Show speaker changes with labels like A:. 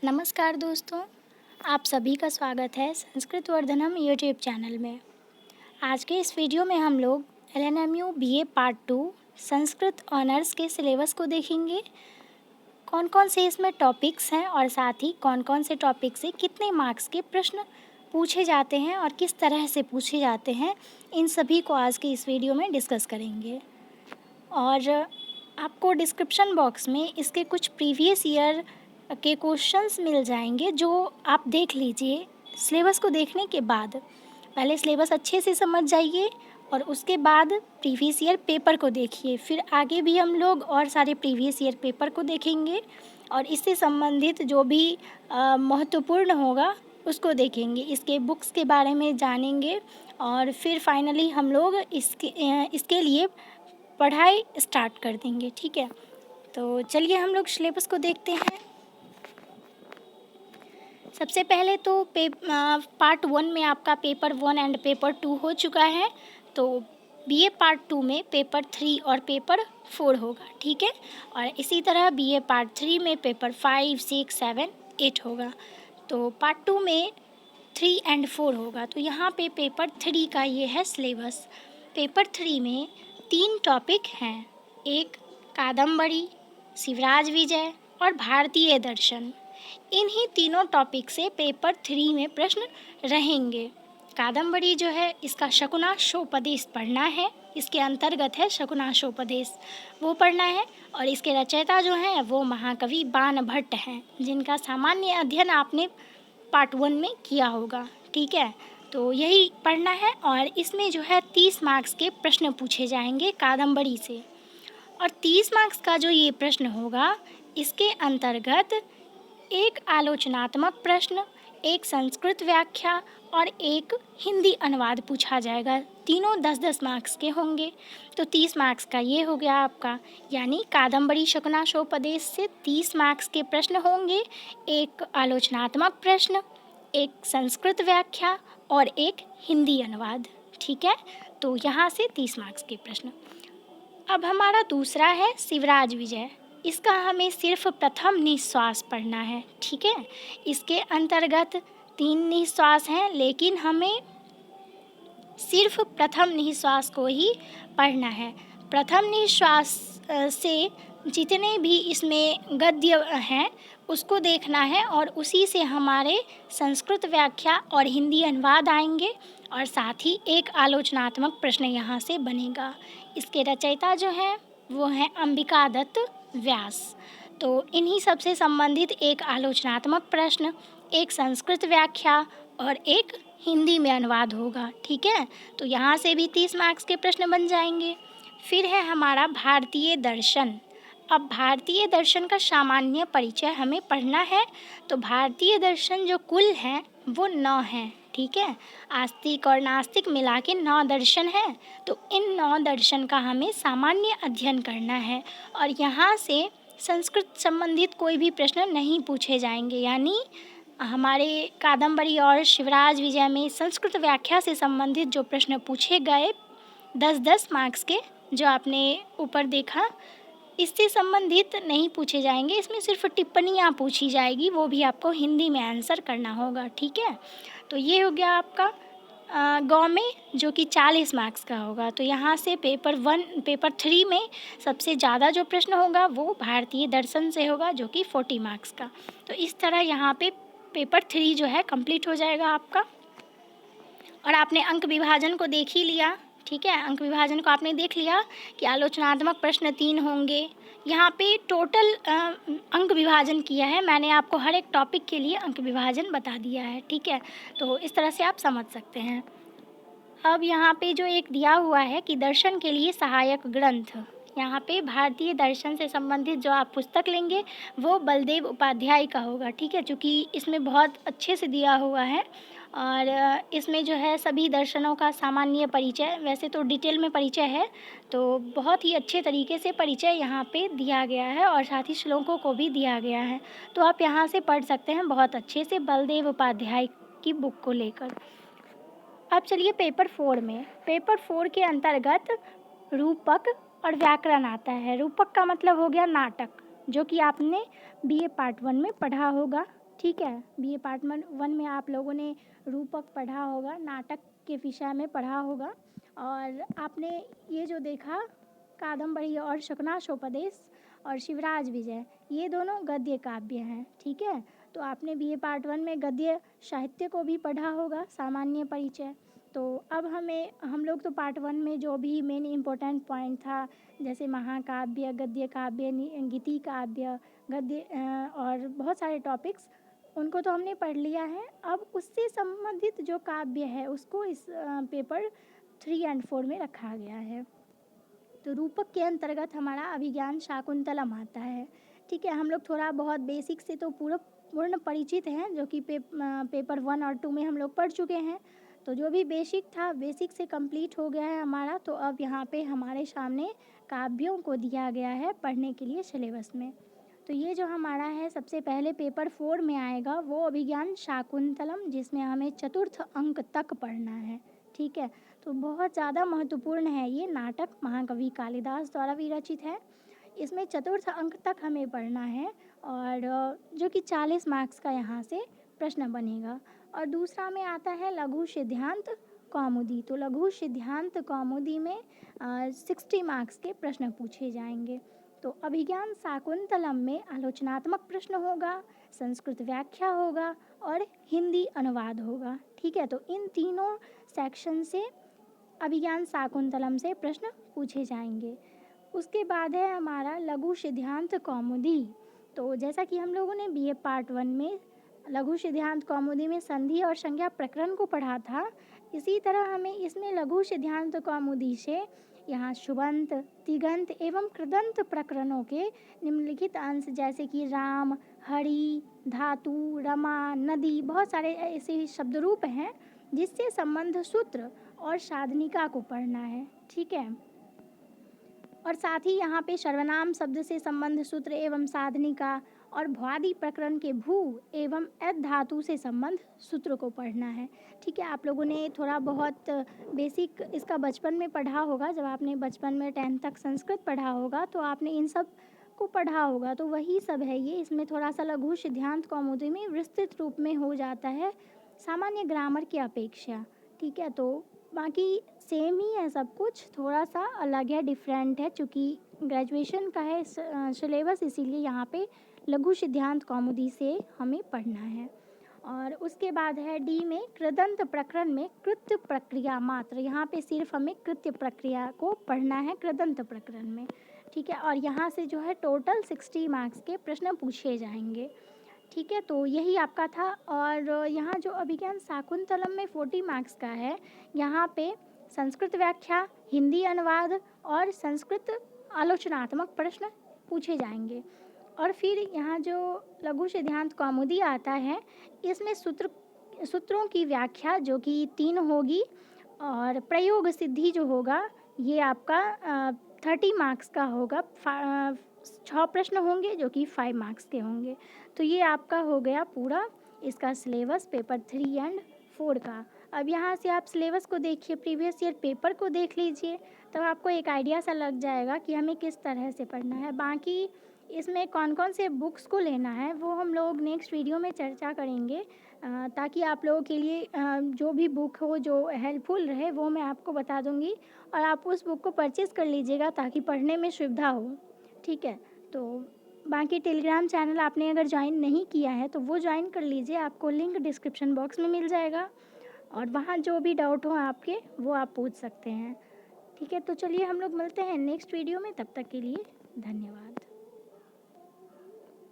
A: नमस्कार दोस्तों, आप सभी का स्वागत है संस्कृत वर्धनम यूट्यूब चैनल में। आज के इस वीडियो में हम लोग LNMU BA part 2 Sanskrit honours के सिलेबस को देखेंगे। कौन कौन से इसमें टॉपिक्स हैं और साथ ही कौन कौन से टॉपिक से कितने मार्क्स के प्रश्न पूछे जाते हैं और किस तरह से पूछे जाते हैं, इन सभी को आज के इस वीडियो में डिस्कस करेंगे। और आपको डिस्क्रिप्शन बॉक्स में इसके कुछ प्रीवियस ईयर के क्वेश्चंस मिल जाएंगे, जो आप देख लीजिए। सिलेबस को देखने के बाद पहले सिलेबस अच्छे से समझ जाइए और उसके बाद प्रीवियस ईयर पेपर को देखिए। फिर आगे भी हम लोग और सारे प्रीवियस ईयर पेपर को देखेंगे और इससे संबंधित जो भी महत्वपूर्ण होगा उसको देखेंगे, इसके बुक्स के बारे में जानेंगे और फिर फाइनली हम लोग इसके लिए पढ़ाई स्टार्ट कर देंगे। ठीक है, तो चलिए हम लोग सिलेबस को देखते हैं। सबसे पहले तो पार्ट 1 में आपका पेपर 1 एंड पेपर 2 हो चुका है, तो बीए पार्ट 2 में पेपर 3 और पेपर 4 होगा। ठीक है, और इसी तरह बीए पार्ट 3 में पेपर 5, 6, 7, 8 होगा। तो पार्ट 2 में 3 एंड 4 होगा। तो यहाँ पे पेपर 3 का ये है सिलेबस। पेपर 3 में 3 टॉपिक हैं, एक कादम्बरी, शिवराज विजय और भारतीय दर्शन। इन्हीं तीनों टॉपिक से पेपर 3 में प्रश्न रहेंगे। कादम्बरी जो है, इसका शकुनाशोपदेश पढ़ना है, इसके अंतर्गत है शकुनाशोपदेश, वो पढ़ना है। और इसके रचयिता जो हैं वो महाकवि बाणभट्ट हैं, जिनका सामान्य अध्ययन आपने पार्ट 1 में किया होगा। ठीक है, तो यही पढ़ना है और इसमें जो है 30 मार्क्स के प्रश्न पूछे जाएंगे कादम्बरी से। और 30 मार्क्स का जो ये प्रश्न होगा, इसके अंतर्गत एक आलोचनात्मक प्रश्न, एक संस्कृत व्याख्या और एक हिंदी अनुवाद पूछा जाएगा। तीनों 10-10 मार्क्स के होंगे। तो 30 मार्क्स का ये हो गया आपका, यानी कादम्बरी शकुनाशोपदेश से 30 मार्क्स के प्रश्न होंगे, एक आलोचनात्मक प्रश्न, एक संस्कृत व्याख्या और एक हिंदी अनुवाद। ठीक है, तो यहाँ से 30 मार्क्स के प्रश्न। अब हमारा दूसरा है शिवराज विजय। इसका हमें सिर्फ प्रथम निश्वास पढ़ना है। ठीक है, इसके अंतर्गत 3 निश्वास हैं, लेकिन हमें सिर्फ प्रथम निश्वास को ही पढ़ना है। प्रथम निश्वास से जितने भी इसमें गद्य हैं उसको देखना है और उसी से हमारे संस्कृत व्याख्या और हिंदी अनुवाद आएंगे और साथ ही एक आलोचनात्मक प्रश्न यहाँ से बनेगा। इसके रचयिता जो हैं वो हैं अंबिका दत्त व्यास। तो इन्हीं सबसे संबंधित एक आलोचनात्मक प्रश्न, एक संस्कृत व्याख्या और एक हिंदी में अनुवाद होगा। ठीक है, तो यहाँ से भी 30 मार्क्स के प्रश्न बन जाएंगे। फिर है हमारा भारतीय दर्शन। अब भारतीय दर्शन का सामान्य परिचय हमें पढ़ना है। तो भारतीय दर्शन जो कुल हैं वो 9 हैं। ठीक है, आस्तिक और नास्तिक मिला के 9 दर्शन हैं। तो इन 9 दर्शन का हमें सामान्य अध्ययन करना है और यहाँ से संस्कृत संबंधित कोई भी प्रश्न नहीं पूछे जाएंगे। यानी हमारे कादम्बरी और शिवराज विजय में संस्कृत व्याख्या से संबंधित जो प्रश्न पूछे गए 10-10 मार्क्स के, जो आपने ऊपर देखा, इससे संबंधित नहीं पूछे जाएंगे। इसमें सिर्फ टिप्पणियाँ पूछी जाएगी, वो भी आपको हिंदी में आंसर करना होगा। ठीक है, तो ये हो गया आपका गाँव में, जो कि 40 मार्क्स का होगा। तो यहाँ से पेपर 3 में सबसे ज़्यादा जो प्रश्न होगा वो भारतीय दर्शन से होगा, जो कि 40 मार्क्स का। तो इस तरह यहाँ पे पेपर 3 जो है कंप्लीट हो जाएगा आपका। और आपने अंक विभाजन को देख ही लिया। ठीक है, अंक विभाजन को आपने देख लिया कि आलोचनात्मक प्रश्न 3 होंगे। यहाँ पे टोटल अंक विभाजन किया है मैंने, आपको हर एक टॉपिक के लिए अंक विभाजन बता दिया है। ठीक है, तो इस तरह से आप समझ सकते हैं। अब यहाँ पे जो एक दिया हुआ है कि दर्शन के लिए सहायक ग्रंथ, यहाँ पे भारतीय दर्शन से संबंधित जो आप पुस्तक लेंगे वो बलदेव उपाध्याय का होगा। ठीक है, चूँकि इसमें बहुत अच्छे से दिया हुआ है और इसमें जो है सभी दर्शनों का सामान्य परिचय, वैसे तो डिटेल में परिचय है, तो बहुत ही अच्छे तरीके से परिचय यहाँ पे दिया गया है और साथ ही श्लोकों को भी दिया गया है। तो आप यहाँ से पढ़ सकते हैं बहुत अच्छे से बलदेव उपाध्याय की बुक को लेकर। अब चलिए पेपर 4 में। पेपर 4 के अंतर्गत रूपक और व्याकरण आता है। रूपक का मतलब हो गया नाटक, जो कि आपने बीए पार्ट 1 में पढ़ा होगा। ठीक है। बीए पार्ट 1 में आप लोगों ने रूपक पढ़ा होगा, नाटक के विषय में पढ़ा होगा, और आपने ये जो देखा कादम्बरी और शुकनाशोपदेश और शिवराज विजय, ये दोनों गद्य काव्य हैं। ठीक है, तो आपने बीए पार्ट 1 में गद्य साहित्य को भी पढ़ा होगा, सामान्य परिचय। तो अब हम लोग तो पार्ट 1 में जो भी मेन इम्पोर्टेंट पॉइंट था, जैसे महाकाव्य, गद्य काव्य, गीति काव्य, गद्य और बहुत सारे टॉपिक्स, उनको तो हमने पढ़ लिया है। अब उससे संबंधित जो काव्य है उसको इस पेपर 3 और 4 में रखा गया है। तो रूपक के अंतर्गत हमारा अभिज्ञान शाकुंतलम आता है। ठीक है, हम लोग थोड़ा बहुत बेसिक से तो पूर्ण परिचित हैं, जो कि पेपर 1 और 2 में हम लोग पढ़ चुके हैं। तो जो भी बेसिक था, बेसिक से कंप्लीट हो गया है हमारा। तो अब यहाँ पे हमारे सामने काव्यों को दिया गया है पढ़ने के लिए सिलेबस में। तो ये जो हमारा है सबसे पहले पेपर 4 में आएगा वो अभिज्ञान शाकुंतलम, जिसमें हमें चतुर्थ अंक तक पढ़ना है। ठीक है, तो बहुत ज़्यादा महत्वपूर्ण है। ये नाटक महाकवि कालिदास द्वारा विरचित है। इसमें चतुर्थ अंक तक हमें पढ़ना है, और जो कि 40 मार्क्स का यहाँ से प्रश्न बनेगा। और दूसरा में आता है लघु सिद्धांत कौमुदी। तो लघु सिद्धांत कौमुदी में 60 मार्क्स के प्रश्न पूछे जाएंगे। तो अभिज्ञान शाकुंतलम में आलोचनात्मक प्रश्न होगा, संस्कृत व्याख्या होगा और हिंदी अनुवाद होगा। ठीक है, तो इन तीनों सेक्शन से अभिज्ञान शाकुंतलम से प्रश्न पूछे जाएंगे। उसके बाद है हमारा लघु सिद्धांत कौमुदी। तो जैसा कि हम लोगों ने बीए पार्ट 1 में लघु सिद्धांत कौमुदी में संधि और संज्ञा प्रकरण को पढ़ा था, इसी तरह हमें इसमें लघु सिद्धांत कौमुदी से यहाँ शुबंत, तिगंत एवं कृदंत प्रकरणों के निम्नलिखित अंश, जैसे कि राम, हरि, धातु, रमा, नदी, बहुत सारे ऐसे शब्द रूप हैं जिससे संबंध सूत्र और साधनिका को पढ़ना है। ठीक है, और साथ ही यहाँ पे सर्वनाम शब्द से संबंध सूत्र एवं साधनिका और भ्वादि प्रकरण के भू एवं एद धातु से संबंध सूत्र को पढ़ना है। ठीक है, आप लोगों ने थोड़ा बहुत बेसिक इसका बचपन में पढ़ा होगा। जब आपने बचपन में 10th तक संस्कृत पढ़ा होगा तो आपने इन सब को पढ़ा होगा, तो वही सब है ये। इसमें थोड़ा सा लघु सिद्धांत कौमुदी में विस्तृत रूप में हो जाता है सामान्य ग्रामर की अपेक्षा। ठीक है, तो बाकी सेम ही है सब कुछ, थोड़ा सा अलग है, डिफरेंट है। चूँकि ग्रेजुएशन का है सिलेबस, इसीलिए यहाँ पे लघु सिद्धांत कौमुदी से हमें पढ़ना है। और उसके बाद है डी में कृदंत प्रकरण में कृत्य प्रक्रिया मात्र। यहाँ पे सिर्फ हमें कृत्य प्रक्रिया को पढ़ना है कृदंत प्रकरण में। ठीक है, और यहाँ से जो है टोटल 60 मार्क्स के प्रश्न पूछे जाएंगे। ठीक है, तो यही आपका था। और यहाँ जो अभिज्ञान शाकुंतलम में 40 मार्क्स का है, यहाँ पे संस्कृत व्याख्या, हिंदी अनुवाद और संस्कृत आलोचनात्मक प्रश्न पूछे जाएंगे। और फिर यहाँ जो लघु सिद्धांत कौमुदी आता है, इसमें सूत्रों की व्याख्या जो कि 3 होगी, और प्रयोग सिद्धि जो होगा ये आपका 30 मार्क्स का होगा। 6 प्रश्न होंगे जो कि 5 मार्क्स के होंगे। तो ये आपका हो गया पूरा इसका सिलेबस पेपर 3 और 4 का। अब यहाँ से आप सिलेबस को देखिए, प्रीवियस ईयर पेपर को देख लीजिए, तब आपको एक आइडिया सा लग जाएगा कि हमें किस तरह से पढ़ना है। बाकी इसमें कौन कौन से बुक्स को लेना है वो हम लोग नेक्स्ट वीडियो में चर्चा करेंगे, ताकि आप लोगों के लिए जो भी बुक हो जो हेल्पफुल रहे वो मैं आपको बता दूंगी, और आप उस बुक को परचेज़ कर लीजिएगा ताकि पढ़ने में सुविधा हो। ठीक है, तो बाकी टेलीग्राम चैनल आपने अगर ज्वाइन नहीं किया है तो वो ज्वाइन कर लीजिए, आपको लिंक डिस्क्रिप्शन बॉक्स में मिल जाएगा, और वहाँ जो भी डाउट हो आपके वो आप पूछ सकते हैं। ठीक है, तो चलिए हम लोग मिलते हैं नेक्स्ट वीडियो में, तब तक के लिए धन्यवाद।